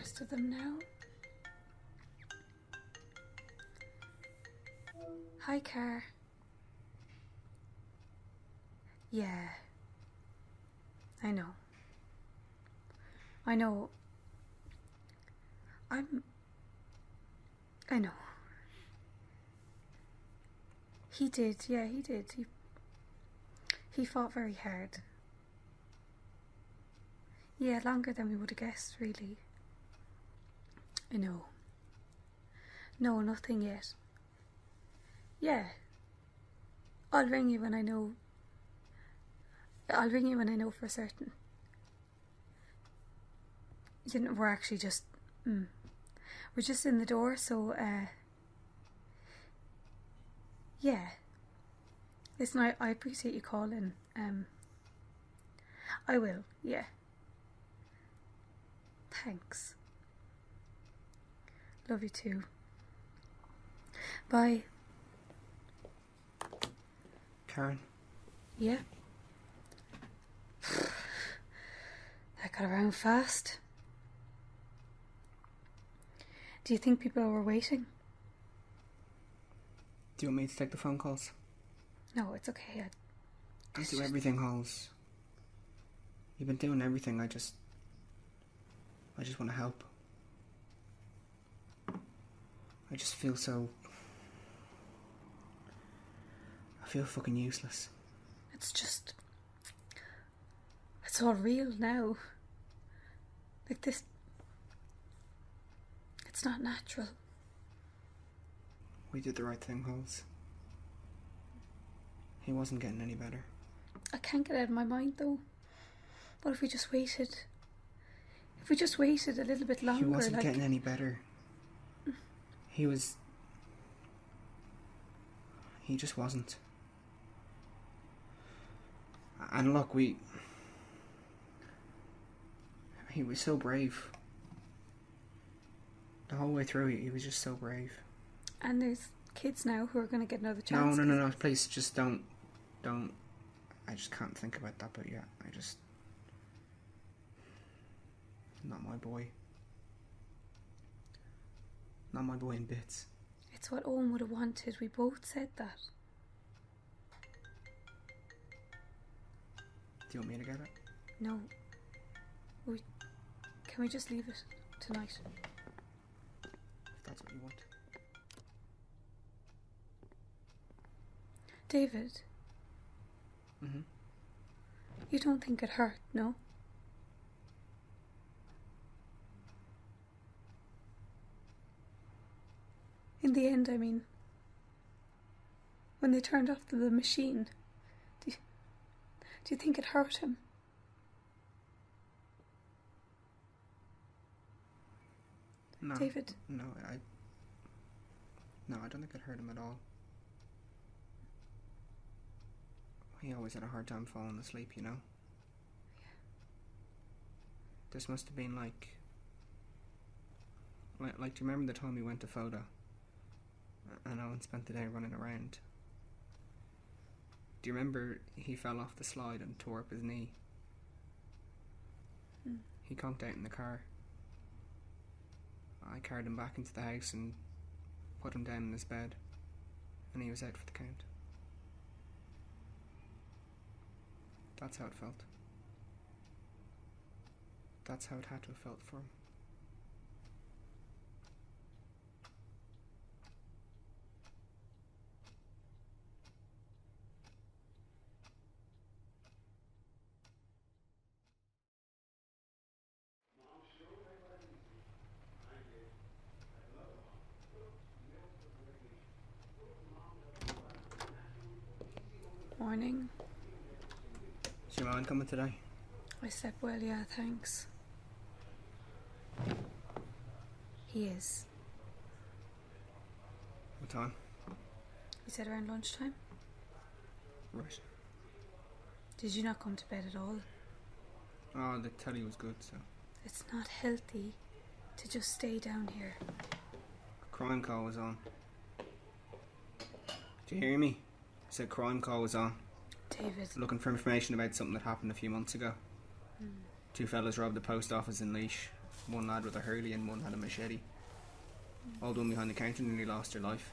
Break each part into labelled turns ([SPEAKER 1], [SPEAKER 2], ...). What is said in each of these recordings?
[SPEAKER 1] first of them now. Hi, Car. Yeah. I know. I know. I know. He did, yeah, he did. He fought very hard. Yeah, longer than we would have guessed, really. I know. No, nothing yet. Yeah. I'll ring you when I know. I'll ring you when I know for certain. You know, we're actually just... We're just in the door, so, yeah. Listen, I appreciate you calling. I will, yeah. Thanks. Love you too. Bye.
[SPEAKER 2] Karen?
[SPEAKER 1] Yeah? That got around fast. Do you think people were waiting?
[SPEAKER 2] Do you want me to take the phone calls?
[SPEAKER 1] No, it's okay.
[SPEAKER 2] I do everything, Halls. You've been doing everything. I just want to help. I just feel so... I feel fucking useless.
[SPEAKER 1] It's all real now. Like this... It's not natural.
[SPEAKER 2] We did the right thing, Halls. He wasn't getting any better.
[SPEAKER 1] I can't get out of my mind, though. What if we just waited? If we just waited a little bit longer,
[SPEAKER 2] He wasn't getting any better. He just wasn't. And look, he was so brave. The whole way through, he was just so brave.
[SPEAKER 1] And there's kids now who are going to get another chance.
[SPEAKER 2] No, please, just don't. I just can't think about that, but yeah, not my boy. Not my boy in bits.
[SPEAKER 1] It's what Owen would have wanted. We both said that.
[SPEAKER 2] Do you want me to get it?
[SPEAKER 1] No. Can we just leave it tonight?
[SPEAKER 2] If that's what you want.
[SPEAKER 1] David? You don't think it hurt, no? In the end, I mean, when they turned off the machine, do you think it hurt him?
[SPEAKER 2] No.
[SPEAKER 1] David?
[SPEAKER 2] No, I don't think it hurt him at all. He always had a hard time falling asleep, you know?
[SPEAKER 1] Yeah.
[SPEAKER 2] This must have been like, do you remember the time we went to photo? And Owen spent the day running around. Do you remember he fell off the slide and tore up his knee? He conked out in the car. I carried him back into the house and put him down in his bed, and he was out for the count. That's how it felt. That's how it had to have felt for him.
[SPEAKER 1] Morning.
[SPEAKER 2] Is your man coming today?
[SPEAKER 1] I slept well, yeah, thanks. He is.
[SPEAKER 2] What time?
[SPEAKER 1] He said around lunchtime.
[SPEAKER 2] Right.
[SPEAKER 1] Did you not come to bed at all?
[SPEAKER 2] Oh, the telly was good, so.
[SPEAKER 1] It's not healthy to just stay down here.
[SPEAKER 2] Crime call was on. Do you hear me? I said crime call was on.
[SPEAKER 1] David.
[SPEAKER 2] Looking for information about something that happened a few months ago. 2 fellas robbed the post office in Laois. One lad with a hurley and one had a machete. All done behind the counter and nearly lost their life.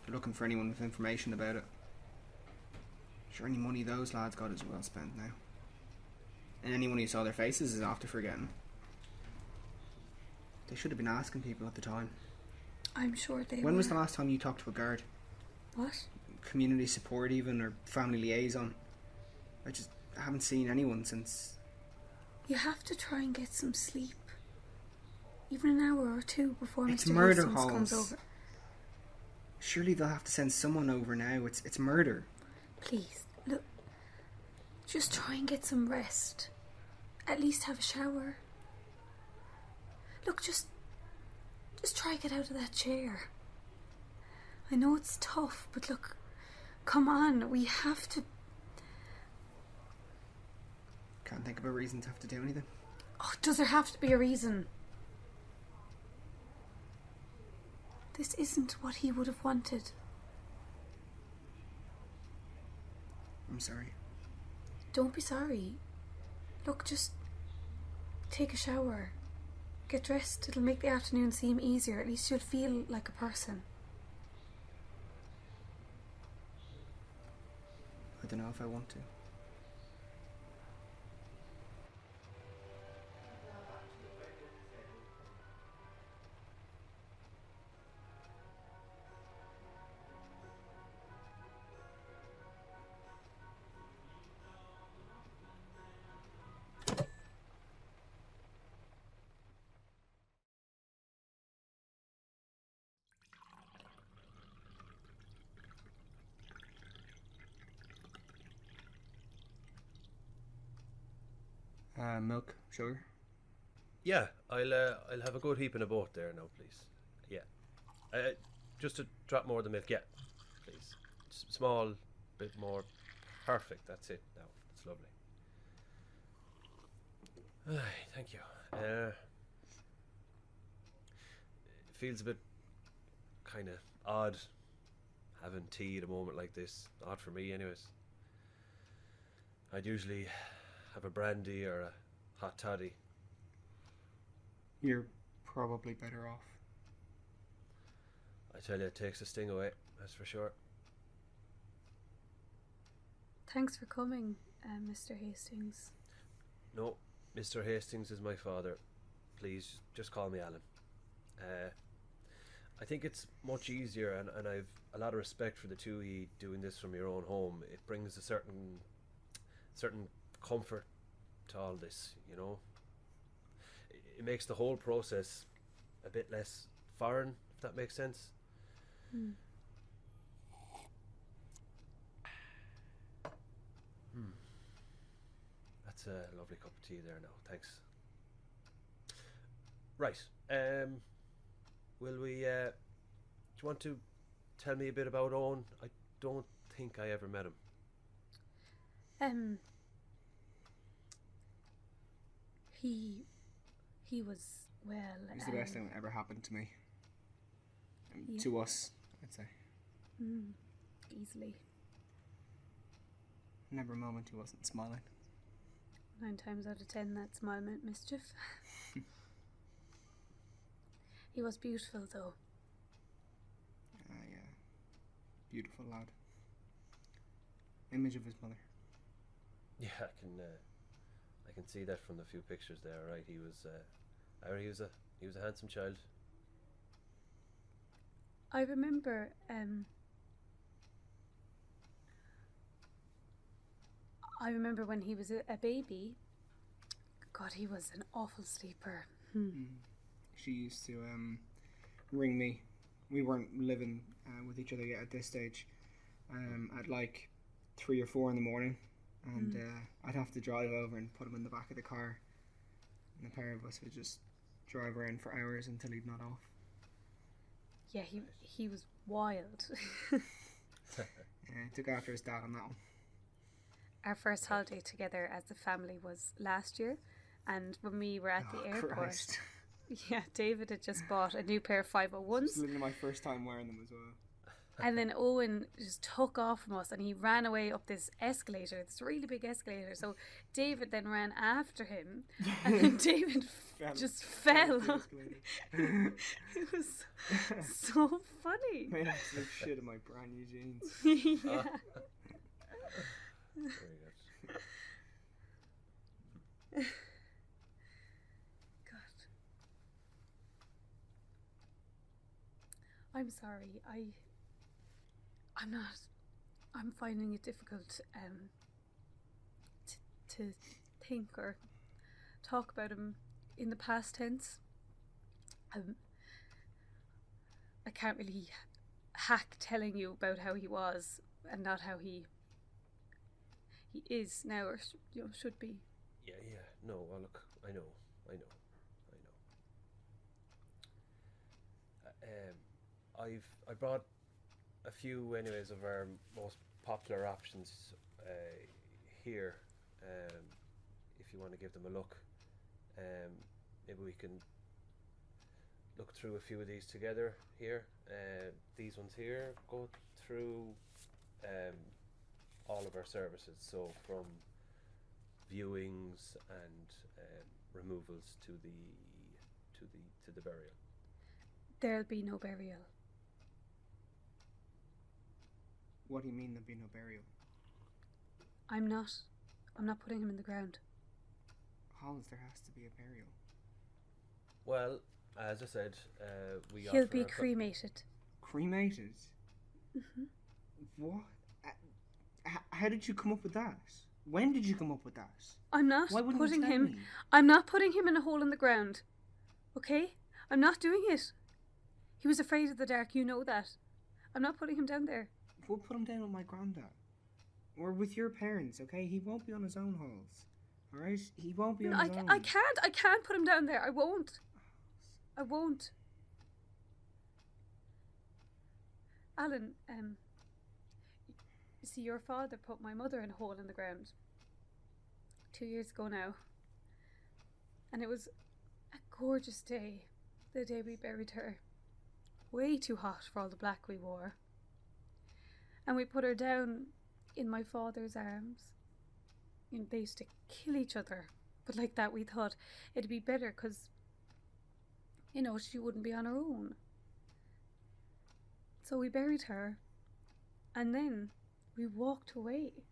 [SPEAKER 2] They're looking for anyone with information about it. Sure, any money those lads got is well spent now. And anyone who saw their faces is after forgetting. They should have been asking people at the time.
[SPEAKER 1] I'm sure they
[SPEAKER 2] When was the last time you talked to a guard?
[SPEAKER 1] What?
[SPEAKER 2] Community support even, or family liaison? I haven't seen anyone since...
[SPEAKER 1] You have to try and get some sleep. Even an hour or two before
[SPEAKER 2] It's
[SPEAKER 1] Mr.
[SPEAKER 2] murder,
[SPEAKER 1] Hastings comes
[SPEAKER 2] Halls.
[SPEAKER 1] over.
[SPEAKER 2] Surely they'll have to send someone over now. It's murder.
[SPEAKER 1] Please, look. Just try and get some rest. At least have a shower. Look, just try get out of that chair. I know it's tough, but look, come on, we have to...
[SPEAKER 2] Can't think of a reason to have to do anything.
[SPEAKER 1] Oh, does there have to be a reason? This isn't what he would have wanted.
[SPEAKER 2] I'm sorry.
[SPEAKER 1] Don't be sorry. Look, just take a shower. Get dressed. It'll make the afternoon seem easier. At least you'll feel like a person.
[SPEAKER 2] I don't know if I want to. Milk, sugar.
[SPEAKER 3] Yeah, I'll have a good heap in a boat there now, please. Yeah, just a drop more of the milk. Yeah, please. Small bit more. Perfect. That's it. Now it's lovely. Thank you. It feels a bit kind of odd having tea at a moment like this. Odd for me, anyways. I'd usually have a brandy or a hot toddy.
[SPEAKER 2] You're probably better off.
[SPEAKER 3] I tell you, it takes the sting away, that's for sure.
[SPEAKER 1] Thanks for coming, Mr. Hastings.
[SPEAKER 3] No, Mr. Hastings is my father. Please, just call me Alan. I think it's much easier, and I've a lot of respect for the two of you doing this from your own home. It brings a certain comfort to all this, you know. It makes the whole process a bit less foreign, if that makes sense. That's a lovely cup of tea there now, thanks. Right, will we, do you want to tell me a bit about Owen? I don't think I ever met him.
[SPEAKER 1] He was, well...
[SPEAKER 2] He's the best thing that ever happened to me.
[SPEAKER 1] Yeah.
[SPEAKER 2] To us, I'd say.
[SPEAKER 1] Easily.
[SPEAKER 2] Never a moment he wasn't smiling.
[SPEAKER 1] 9 times out of 10 that smile meant mischief. He was beautiful though.
[SPEAKER 2] Yeah. Beautiful lad. Image of his mother.
[SPEAKER 3] Yeah, I can see that from the few pictures there. Right, he was a handsome child.
[SPEAKER 1] I remember when he was a baby. God, he was an awful sleeper.
[SPEAKER 2] She used to ring me. We weren't living with each other yet at this stage. At like 3 or 4 in the morning, and I'd have to drive over and put him in the back of the car, and the pair of us would just drive around for hours until he'd nod off.
[SPEAKER 1] Yeah, he was wild.
[SPEAKER 2] Yeah, he took after his dad on that one.
[SPEAKER 1] Our first holiday together as a family was last year, and when we were at the airport,
[SPEAKER 2] Christ.
[SPEAKER 1] yeah, David had just bought a new pair of 501s.
[SPEAKER 2] This is literally my first time wearing them as well.
[SPEAKER 1] And then Owen just took off from us and he ran away up this escalator, this really big escalator. So David then ran after him and then David just fell. It was so funny.
[SPEAKER 2] I absolute shit in my brand new jeans.
[SPEAKER 1] Yeah.
[SPEAKER 3] Very good.
[SPEAKER 1] God. I'm sorry. I'm finding it difficult to think or talk about him in the past tense. I can't really hack telling you about how he was and not how he is now, or should be.
[SPEAKER 3] Yeah. No, well, look, I know. I brought a few, anyways, of our most popular options here. If you want to give them a look, maybe we can look through a few of these together here. These ones here go through all of our services, so from viewings and removals to the burial.
[SPEAKER 1] There'll be no burial.
[SPEAKER 2] What do you mean there'll be no burial?
[SPEAKER 1] I'm not putting him in the ground.
[SPEAKER 2] Hollis, there has to be a burial.
[SPEAKER 3] Well, as I said,
[SPEAKER 1] He'll be cremated.
[SPEAKER 2] Cremated?
[SPEAKER 1] Mm-hmm.
[SPEAKER 2] What? How did you come up with that? When did you come up with that?
[SPEAKER 1] I'm not
[SPEAKER 2] Why wouldn't
[SPEAKER 1] putting
[SPEAKER 2] you tell
[SPEAKER 1] him.
[SPEAKER 2] me?
[SPEAKER 1] I'm not putting him in a hole in the ground. Okay? I'm not doing it. He was afraid of the dark. You know that. I'm not putting him down there.
[SPEAKER 2] We'll put him down with my granddad. Or with your parents, okay? He won't be on his own, Halls. Alright? He won't be on his own.
[SPEAKER 1] I can't put him down there. I won't. Alan, you see, your father put my mother in a hole in the ground 2 years ago now. And it was a gorgeous day, the day we buried her. Way too hot for all the black we wore. And we put her down in my father's arms. You know, they used to kill each other. But like that, we thought it'd be better because, you know, she wouldn't be on her own. So we buried her. And then we walked away.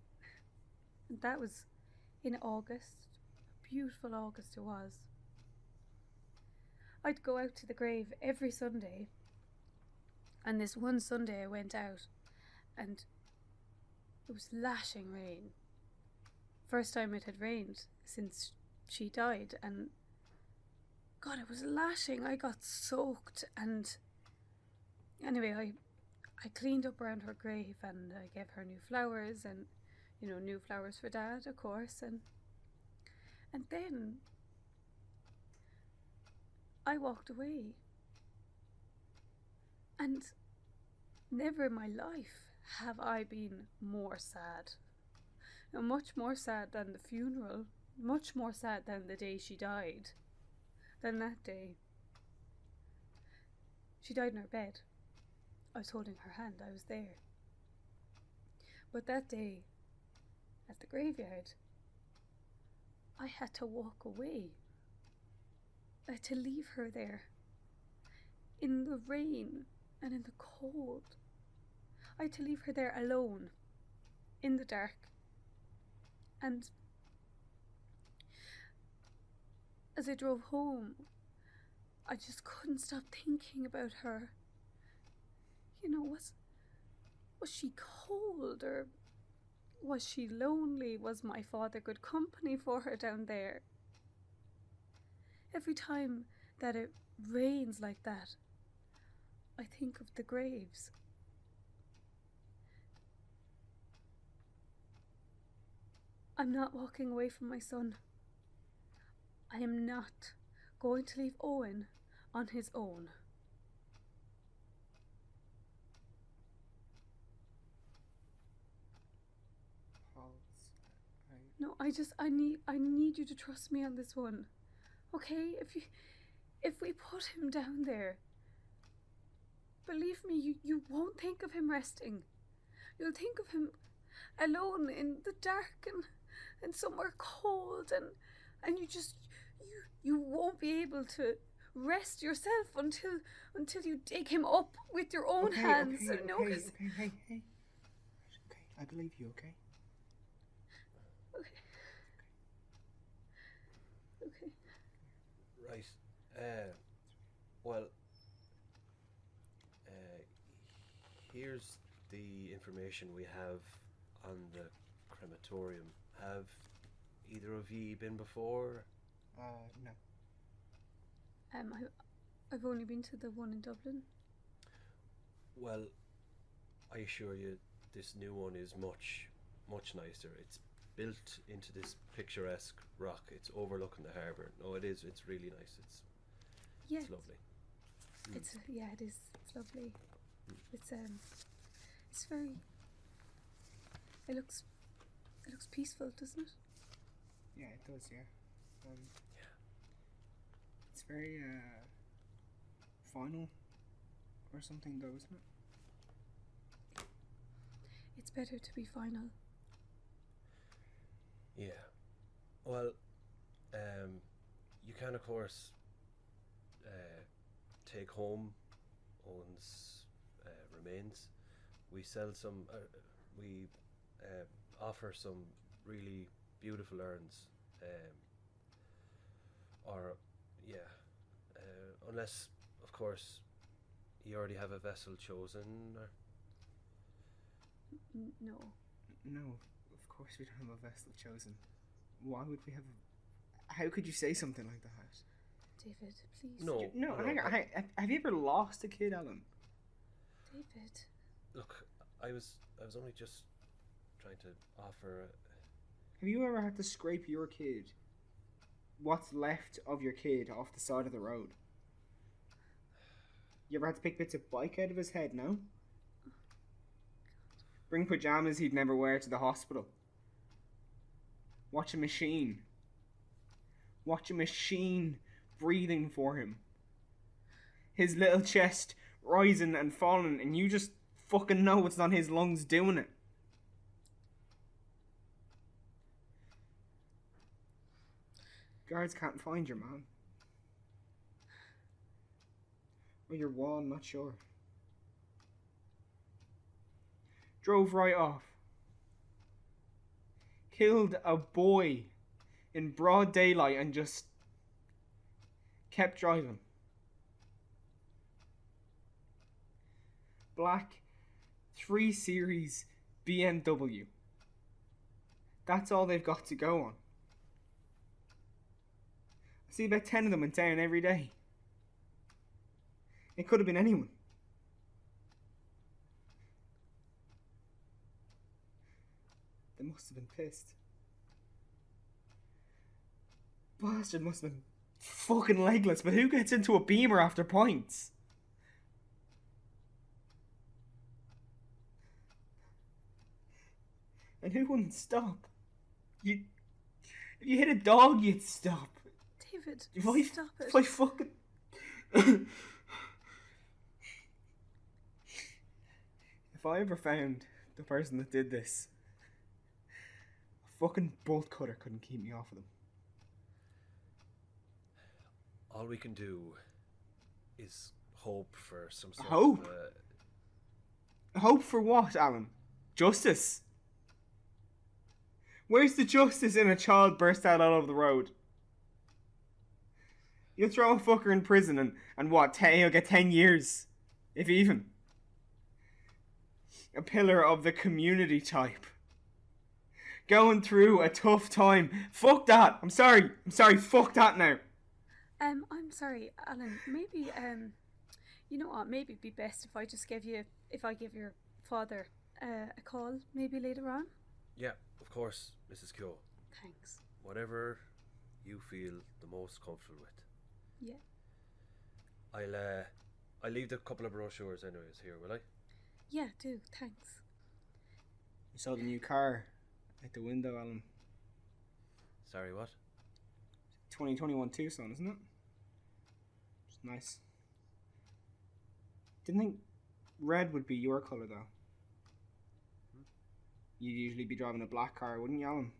[SPEAKER 1] And that was in August. A beautiful August it was. I'd go out to the grave every Sunday. And this one Sunday I went out and it was lashing rain. First time it had rained since she died, and God, it was lashing. I got soaked, and anyway, I cleaned up around her grave and I gave her new flowers, and you know, new flowers for Dad, of course, and then I walked away. And never in my life have I been more sad. Now, much more sad than the funeral, much more sad than the day she died, than that day. She died in her bed. I was holding her hand, I was there. But that day, at the graveyard, I had to walk away. I had to leave her there, in the rain and in the cold. I had to leave her there alone, in the dark. And as I drove home, I just couldn't stop thinking about her. You know, was she cold, or was she lonely? Was my father good company for her down there? Every time that it rains like that, I think of the graves. I'm not walking away from my son. I am not going to leave Owen on his own. No, I need you to trust me on this one. Okay? If we put him down there, believe me, you won't think of him resting. You'll think of him alone in the dark and somewhere cold, and you won't be able to rest yourself until you dig him up with your own hands.
[SPEAKER 2] Okay, I believe you, okay?
[SPEAKER 1] Okay.
[SPEAKER 3] Right. Well, here's the information we have on the crematorium. Have either of ye been before?
[SPEAKER 2] No.
[SPEAKER 1] I've only been to the one in Dublin.
[SPEAKER 3] Well, I assure you, this new one is much, much nicer. It's built into this picturesque rock. It's overlooking the harbour. No, it is. It's really nice. It's lovely.
[SPEAKER 1] It is. It's lovely. It's very. It looks peaceful, doesn't it?
[SPEAKER 2] Yeah, it does. Yeah. It's very final or something, though, isn't it?
[SPEAKER 1] It's better to be final.
[SPEAKER 3] Yeah. Well, you can of course take home Owen's remains. We sell some. We offer some really beautiful urns. Unless, of course, you already have a vessel chosen. Or...
[SPEAKER 1] No.
[SPEAKER 2] No, of course we don't have a vessel chosen. Why would we have How could you say something like that?
[SPEAKER 1] David, please.
[SPEAKER 2] No, hang on. Have you ever lost a kid, Alan?
[SPEAKER 1] David.
[SPEAKER 3] Look, I was only just trying to offer...
[SPEAKER 2] Have you ever had to scrape your kid, what's left of your kid, off the side of the road? You ever had to pick bits of bike out of his head, no? Bring pyjamas he'd never wear to the hospital. Watch a machine breathing for him. His little chest rising and falling, and you just fucking know it's not his lungs doing it. Guards can't find your man. Or your wall, I'm not sure. Drove right off. Killed a boy in broad daylight and just kept driving. Black 3 Series BMW. That's all they've got to go on. I see about 10 of them in town every day. It could have been anyone. They must have been pissed. Bastard must have been fucking legless, but who gets into a Beamer after points? And who wouldn't stop? If you hit a dog, you'd stop.
[SPEAKER 1] David, stop it.
[SPEAKER 2] If I fucking... If I ever found the person that did this, a fucking bolt cutter couldn't keep me off of them.
[SPEAKER 3] All we can do is hope for some sort
[SPEAKER 2] Hope?
[SPEAKER 3] of...
[SPEAKER 2] Hope for what, Alan? Justice? Where's the justice in a child burst out all over the road? You throw a fucker in prison and what, he'll get 10 years. If even. A pillar of the community type. Going through a tough time. Fuck that! I'm sorry, fuck that now.
[SPEAKER 1] I'm sorry, Alan. Maybe, you know what? Maybe it'd be best if I give your father a call, maybe later on.
[SPEAKER 3] Yeah, of course, Mrs. Kyo.
[SPEAKER 1] Thanks.
[SPEAKER 3] Whatever you feel the most comfortable with.
[SPEAKER 1] Yeah.
[SPEAKER 3] I'll leave the couple of brochures anyways here, will I?
[SPEAKER 1] Yeah, do. Thanks.
[SPEAKER 2] You saw the new car at the window, Alan.
[SPEAKER 3] Sorry, what?
[SPEAKER 2] 2021 Tucson, isn't it? It's nice. Didn't think red would be your colour, though. You'd usually be driving a black car, wouldn't you, Alan?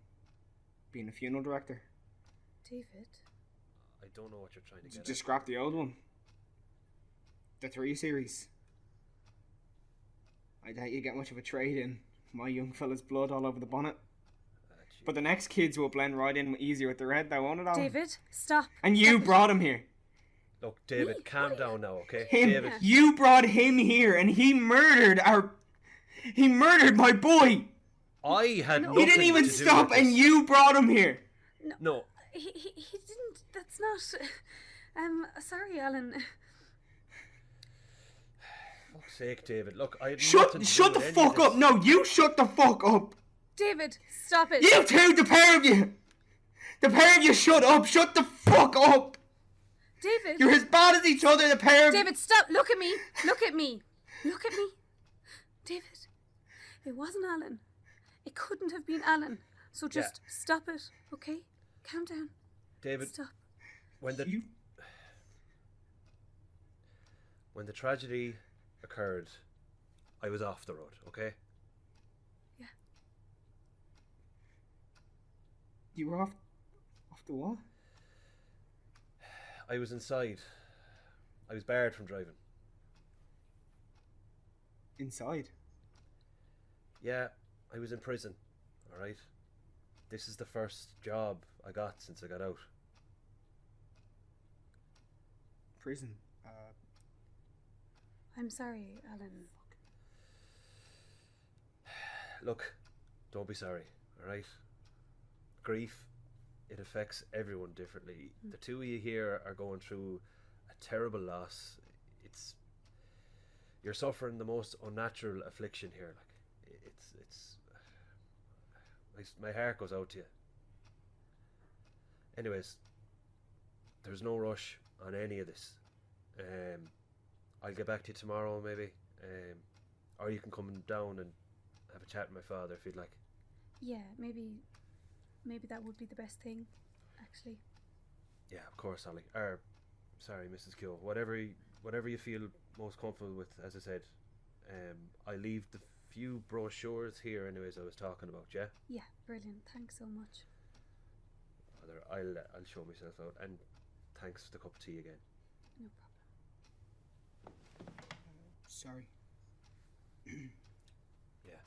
[SPEAKER 2] Being a funeral director.
[SPEAKER 1] David.
[SPEAKER 3] I don't know what you're trying to get
[SPEAKER 2] Just scrap the old one. The 3 Series. I doubt you get much of a trade in. My young fella's blood all over the bonnet. But the next kids will blend right in easier with the red, though, won't it, Alan?
[SPEAKER 1] David, stop.
[SPEAKER 2] And you brought him here.
[SPEAKER 3] Look, David, calm down now, okay?
[SPEAKER 2] Him.
[SPEAKER 3] David.
[SPEAKER 2] You brought him here, and he murdered my boy.
[SPEAKER 3] I had nothing
[SPEAKER 2] He didn't even
[SPEAKER 3] to do
[SPEAKER 2] stop,
[SPEAKER 3] with
[SPEAKER 2] and
[SPEAKER 3] this.
[SPEAKER 2] you brought him here.
[SPEAKER 3] No.
[SPEAKER 1] He didn't. That's not. Sorry, Alan.
[SPEAKER 3] Fuck's sake, David. Look, I had
[SPEAKER 2] Shut
[SPEAKER 3] nothing to do
[SPEAKER 2] the
[SPEAKER 3] with any
[SPEAKER 2] fuck
[SPEAKER 3] of
[SPEAKER 2] up.
[SPEAKER 3] this.
[SPEAKER 2] No, you shut the fuck up.
[SPEAKER 1] David, stop it.
[SPEAKER 2] You two, the pair of you. The pair of you, shut up. Shut the fuck up.
[SPEAKER 1] David.
[SPEAKER 2] You're as bad as each other, the pair of you.
[SPEAKER 1] David, stop. Look at me. Look at me. Look at me. David, it wasn't Alan. It couldn't have been Alan. So just stop it, okay? Calm down.
[SPEAKER 3] David,
[SPEAKER 1] Stop.
[SPEAKER 3] when the tragedy occurred, I was off the road, okay?
[SPEAKER 1] Yeah.
[SPEAKER 2] You were off the what?
[SPEAKER 3] I was inside. I was barred from driving.
[SPEAKER 2] Inside.
[SPEAKER 3] Yeah, I was in prison, alright? This is the first job I got since I got out.
[SPEAKER 2] Prison.
[SPEAKER 1] I'm sorry, Alan.
[SPEAKER 3] Look, don't be sorry, alright? Grief, it affects everyone differently. The two of you here are going through a terrible loss. You're suffering the most unnatural affliction here. My heart goes out to you. Anyways, there's no rush on any of this. I'll get back to you tomorrow, maybe. Or you can come down and have a chat with my father if you'd like.
[SPEAKER 1] Yeah, maybe that would be the best thing, actually.
[SPEAKER 3] Yeah, of course, Ollie. Sorry, Mrs. Kyo. Whatever you feel most comfortable with, as I said. I leave the few brochures here anyways I was talking about, yeah?
[SPEAKER 1] Yeah, brilliant. Thanks so much.
[SPEAKER 3] I'll show myself out, and thanks for the cup of tea again.
[SPEAKER 1] No problem.
[SPEAKER 2] Sorry.
[SPEAKER 3] Yeah.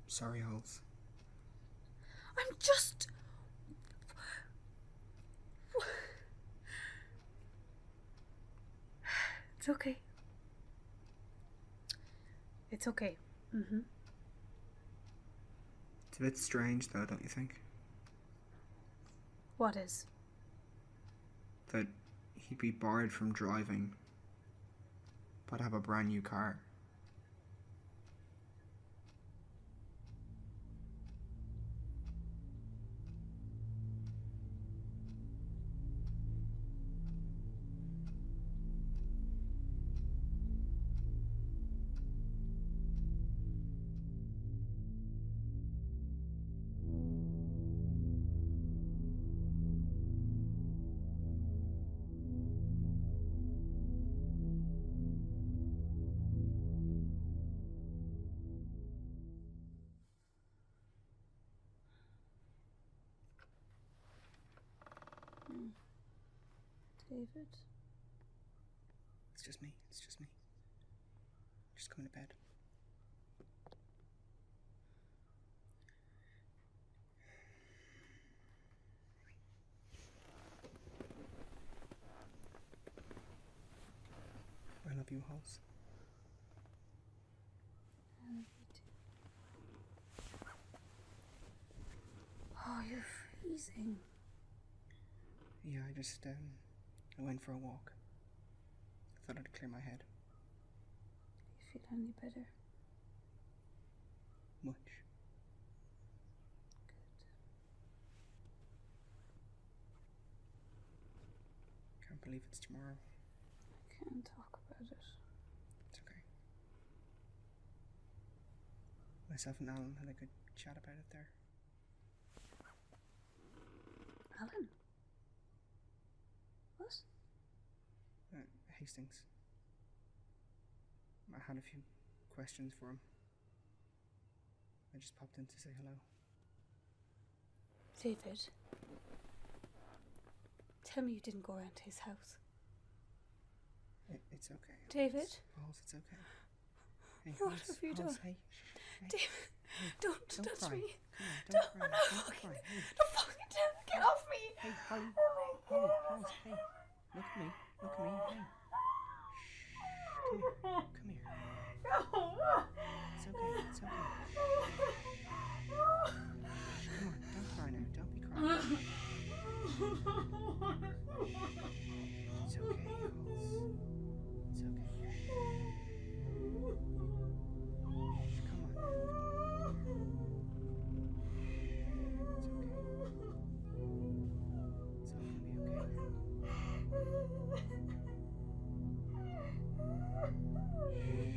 [SPEAKER 2] Sorry, Halls.
[SPEAKER 1] I'm just... It's okay. It's okay. Mm-hmm.
[SPEAKER 2] It's a bit strange, though, don't you think?
[SPEAKER 1] What is?
[SPEAKER 2] That he'd be barred from driving, but have a brand new car.
[SPEAKER 1] David?
[SPEAKER 2] It's just me. Just going to bed. I love you, Halls.
[SPEAKER 1] I love you too. Oh, you're freezing.
[SPEAKER 2] Yeah, I went for a walk. Thought I'd clear my head.
[SPEAKER 1] You feel any better?
[SPEAKER 2] Much.
[SPEAKER 1] Good.
[SPEAKER 2] Can't believe it's tomorrow.
[SPEAKER 1] I can't talk about it.
[SPEAKER 2] It's okay. Myself and Alan had a good chat about it there.
[SPEAKER 1] Alan? What?
[SPEAKER 2] Hastings. I had a few questions for him. I just popped in to say hello.
[SPEAKER 1] David, tell me you didn't go around to his house.
[SPEAKER 2] It's okay.
[SPEAKER 1] David?
[SPEAKER 2] Halls, it's okay. Hey,
[SPEAKER 1] What
[SPEAKER 2] Halls,
[SPEAKER 1] have you
[SPEAKER 2] Halls,
[SPEAKER 1] done?
[SPEAKER 2] Hey,
[SPEAKER 1] David,
[SPEAKER 2] hey,
[SPEAKER 1] don't
[SPEAKER 2] don't
[SPEAKER 1] touch
[SPEAKER 2] cry.
[SPEAKER 1] me.
[SPEAKER 2] Come on, don't cry. Don't cry. Hey,
[SPEAKER 1] Don't fucking get off me.
[SPEAKER 2] hey, Holly,
[SPEAKER 1] Oh my
[SPEAKER 2] Holly,
[SPEAKER 1] God.
[SPEAKER 2] Halls, hey. Look at me. Look at me. Hey. Shh. Come here. It's okay. It's okay. Come on, don't cry now. Don't be crying. It's okay, Halls. It's okay. Shh, come on. It's okay. It's all gonna be okay now.